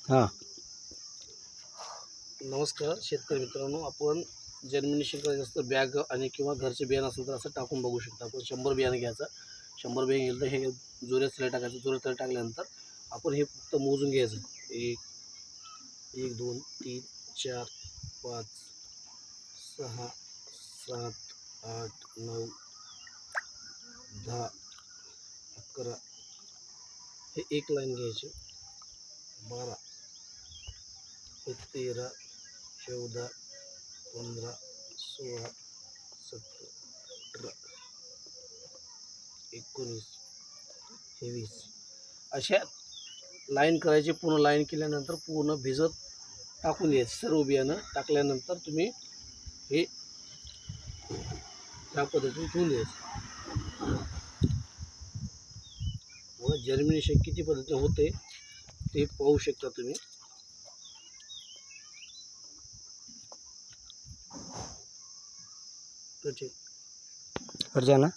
हां. नमस्कार शेतकरी मित्रांनो, आपण जर्मिनेशन करायचं असतं बॅग आणि किंवा घरचे बियाणं असेल तर असं टाकून बघू शकता. आपण 100 बियाणं घ्यायचं, 100 बियाणं घेतलं तर हे जुऱ्यात थैली टाकायचं. जुऱ्यात थैली टाकल्यानंतर आपण हे फक्त मोजून घ्यायचं. 1 2 3 4 5 6 7 8 9 10 11 हे एक लाईन घ्यायची. 12 हे 13 14 15 16 17 18 19 हे 20 अशा लाईन करायची. पूर्ण लाईन केल्यानंतर पूर्ण भिजत टाकून द्यायचं. सर्व बियाणं टाकल्यानंतर तुम्ही हे ह्या पद्धतीने ठेवून द्यायचं. मग जर्मिनेशन किती पद्धतीने होते ते पाहू शकता तुम्ही. ना